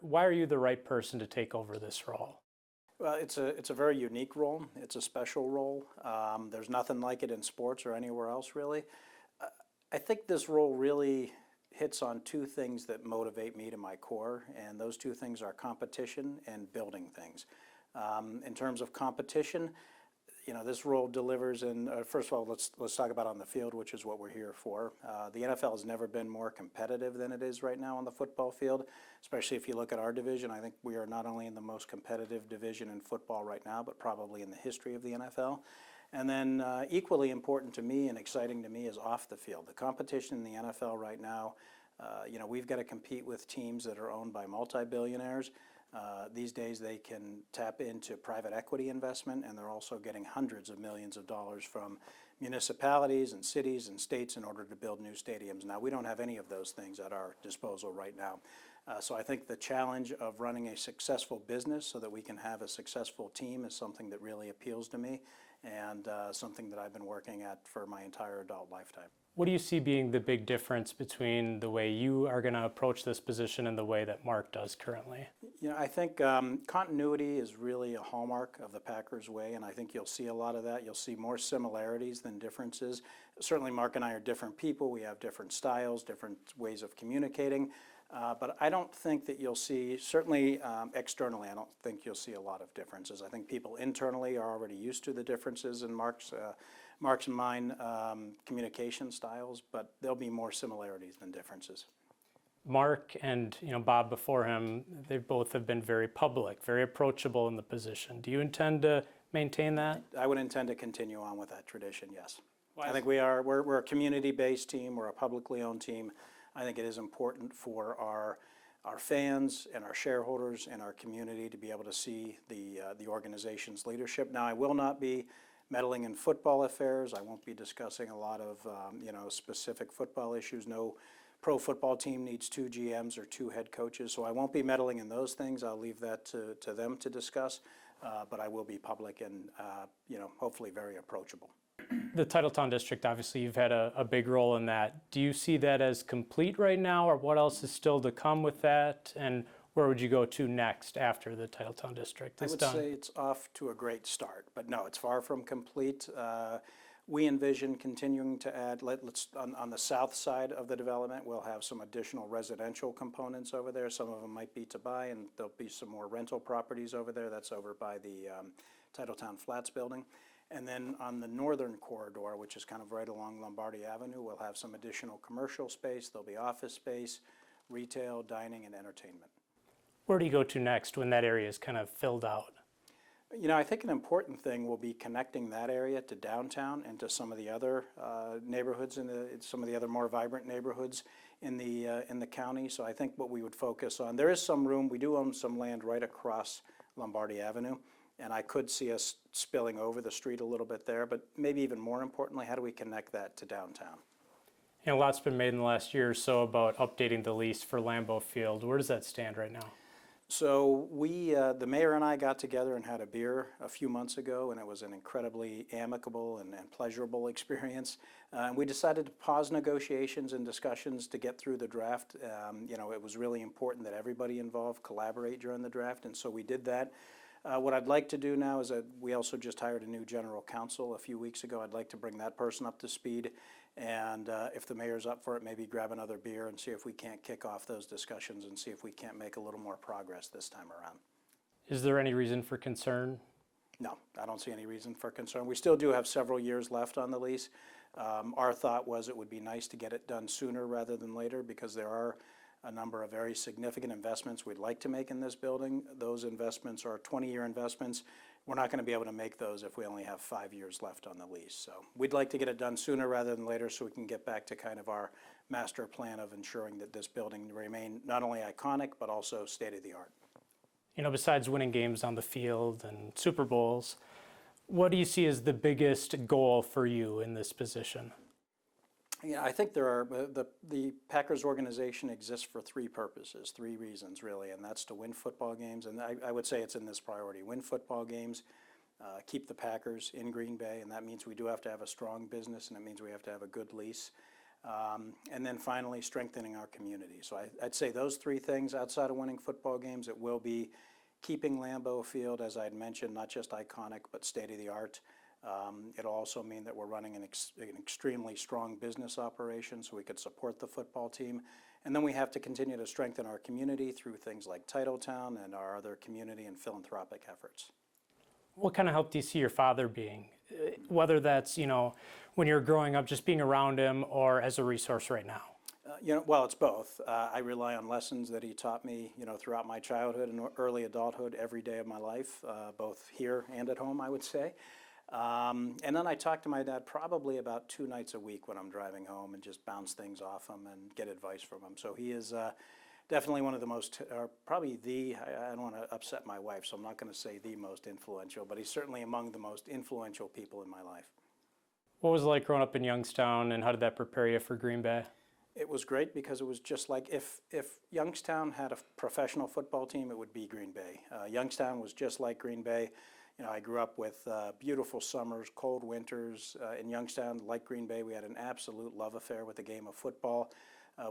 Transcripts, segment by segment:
why are you the right person to take over this role? Well, it's a very unique role. It's a special role. There's nothing like it in sports or anywhere else, really. I think this role really hits on two things that motivate me to my core, and those two things are competition and building things. In terms of competition, this role delivers in, first of all, let's talk about on the field, which is what we're here for. The NFL has never been more competitive than it is right now on the football field, especially if you look at our division. I think we are not only in the most competitive division in football right now, but probably in the history of the NFL. And then equally important to me and exciting to me is off the field. The competition in the NFL right now, we've got to compete with teams that are owned by multi-billionaires. These days they can tap into private equity investment, and they're also getting hundreds of millions of dollars from municipalities and cities and states in order to build new stadiums. Now, we don't have any of those things at our disposal right now. So I think the challenge of running a successful business so that we can have a successful team is something that really appeals to me, and something that I've been working at for my entire adult lifetime. What do you see being the big difference between the way you are going to approach this position and the way that Mark does currently? I think continuity is really a hallmark of the Packers way, and I think you'll see a lot of that. You'll see more similarities than differences. Certainly Mark and I are different people. We have different styles, different ways of communicating. But I don't think that you'll see, certainly externally, I don't think you'll see a lot of differences. I think people internally are already used to the differences in Mark's and mine communication styles, but there'll be more similarities than differences. Mark and Bob before him, they both have been very public, very approachable in the position. Do you intend to maintain that? I would intend to continue on with that tradition, yes. I think we're a community-based team, we're a publicly owned team. I think it is important for our fans and our shareholders and our community to be able to see the organization's leadership. Now, I will not be meddling in football affairs. I won't be discussing a lot of specific football issues. No pro football team needs 2 GMs or 2 head coaches, so I won't be meddling in those things. I'll leave that to them to discuss, but I will be public and hopefully very approachable. The Titletown district, obviously you've had a big role in that. Do you see that as complete right now, or what else is still to come with that? And where would you go to next after the Titletown district is done? I would say it's off to a great start, but no, it's far from complete. We envision continuing to add, on the south side of the development, we'll have some additional residential components over there. Some of them might be to buy, and there'll be some more rental properties over there. That's over by the Titletown Flats building. And then on the northern corridor, which is kind of right along Lombardi Avenue, we'll have some additional commercial space. There'll be office space, retail, dining, and entertainment. Where do you go to next when that area is kind of filled out? I think an important thing will be connecting that area to downtown and to some of the other neighborhoods, some of the other more vibrant neighborhoods in the county. So I think what we would focus on, there is some room. We do own some land right across Lombardi Avenue, and I could see us spilling over the street a little bit there, but maybe even more importantly, how do we connect that to downtown? A lot's been made in the last year or so about updating the lease for Lambeau Field. Where does that stand right now? So the mayor and I got together and had a beer a few months ago, and it was an incredibly amicable and pleasurable experience. And we decided to pause negotiations and discussions to get through the draft. It was really important that everybody involved collaborate during the draft, and so we did that. What I'd like to do now is that we also just hired a new general counsel a few weeks ago. I'd like to bring that person up to speed, and if the mayor's up for it, maybe grab another beer and see if we can't kick off those discussions and see if we can't make a little more progress this time around. Is there any reason for concern? No, I don't see any reason for concern. We still do have several years left on the lease. Our thought was it would be nice to get it done sooner rather than later, because there are a number of very significant investments we'd like to make in this building. Those investments are 20-year investments. We're not going to be able to make those if we only have 5 years left on the lease. So we'd like to get it done sooner rather than later so we can get back to kind of our master plan of ensuring that this building remain not only iconic but also state-of-the-art. Besides winning games on the field and Super Bowls, what do you see as the biggest goal for you in this position? I think there are, the Packers organization exists for 3 purposes, 3 reasons really, and that's to win football games, and I would say it's in this priority: win football games, keep the Packers in Green Bay, and that means we do have to have a strong business, and it means we have to have a good lease. And then finally, strengthening our community. So I'd say those three things outside of winning football games. It will be keeping Lambeau Field, as I'd mentioned, not just iconic, but state-of-the-art. It'll also mean that we're running an extremely strong business operation so we could support the football team. And then we have to continue to strengthen our community through things like Titletown and our other community and philanthropic efforts. What kind of help do you see your father being? Whether that's, when you're growing up, just being around him, or as a resource right now? Well, it's both. I rely on lessons that he taught me, throughout my childhood and early adulthood, every day of my life, both here and at home, I would say. And then I talk to my dad probably about 2 nights a week when I'm driving home and just bounce things off him and get advice from him. So he is definitely one of the most, or probably I don't want to upset my wife, so I'm not going to say the most influential, but he's certainly among the most influential people in my life. What was it like growing up in Youngstown, and how did that prepare you for Greenbay? It was great because it was just like if Youngstown had a professional football team, it would be Greenbay. Youngstown was just like Greenbay. I grew up with beautiful summers, cold winters in Youngstown. Like Greenbay, we had an absolute love affair with the game of football.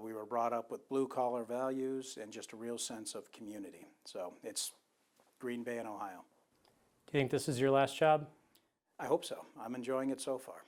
We were brought up with blue-collar values and just a real sense of community. So it's Greenbay in Ohio. Do you think this is your last job? I hope so. I'm enjoying it so far.